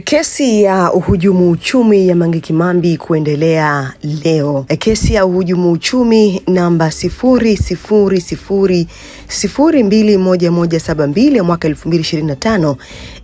Kesi ya uhujumu uchumi ya Mange Kimambi kuendelea leo. Kesi ya uhujumu uchumi namba 000021172 ya mwaka 2025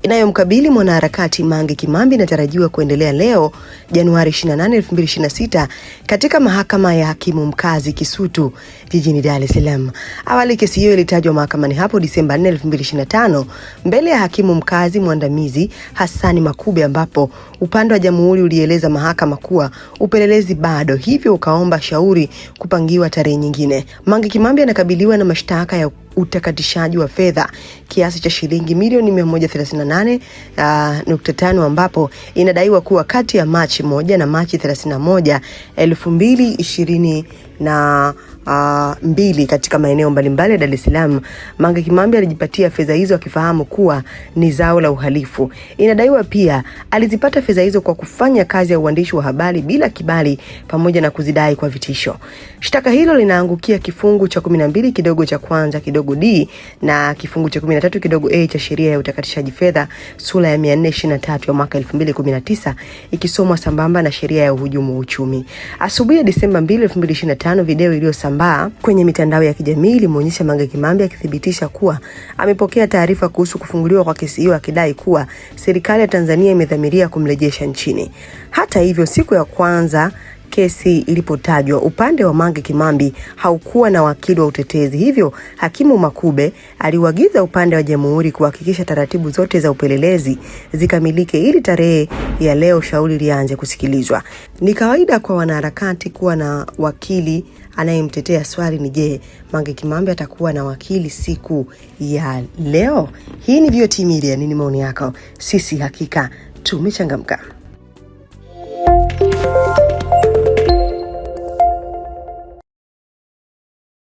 inayomkabili mwanaharakati Mange Kimambi inatarajiwa kuendelea leo Januari 28, 2026 katika mahakama ya hakimu mkazi Kisutu jijini Dar es Salaam. Awali kesi hiyo ilitajwa mahakamani hapo Disemba 4, 2025 mbele ya hakimu mkazi mwandamizi Hassan Makube, ambapo upande wa jamhuri ulieleza mahakama kuwa upelelezi bado, hivyo ukaomba shauri kupangiwa tarehe nyingine. Mange Kimambi anakabiliwa na mashtaka ya utakatishaji wa fedha kiasi cha shilingi milioni 138.5 ambapo inadaiwa kuwa kati ya Machi 1 na Machi 31, 2022 katika maeneo mbalimbali ya Dar es Salaam, Mange Kimambi alijipatia fedha hizo akifahamu kuwa ni zao la uhalifu. Inadaiwa pia alizipata fedha hizo kwa kufanya kazi ya uandishi wa habari bila kibali pamoja na kuzidai kwa vitisho. Shtaka hilo linaangukia kifungu cha 12 kidogo cha kwanza kidogo D na kifungu cha 13 kidogo A cha sheria ya utakatishaji fedha sura ya 423 ya mwaka 2019 ikisomwa sambamba na sheria ya uhujumu uchumi. Asubuhi ya Disemba 2, 2025, video iliyosambaa kwenye mitandao ya kijamii ilimuonyesha Mange Kimambi akithibitisha kuwa amepokea taarifa kuhusu kufunguliwa kwa kesi hiyo, akidai kuwa serikali ya Tanzania imedhamiria kumrejesha nchini. Hata hivyo, siku ya kwanza kesi ilipotajwa, upande wa Mange Kimambi haukuwa na wakili wa utetezi, hivyo hakimu Makube aliuagiza upande wa jamhuri kuhakikisha taratibu zote za upelelezi zikamilike ili tarehe ya leo shauri lianze kusikilizwa. Ni kawaida kwa wanaharakati kuwa na wakili anayemtetea. Swali ni je, Mange Kimambi atakuwa na wakili siku ya leo? Hii ni VOT Media, nini maoni yako? Sisi hakika tumechangamka.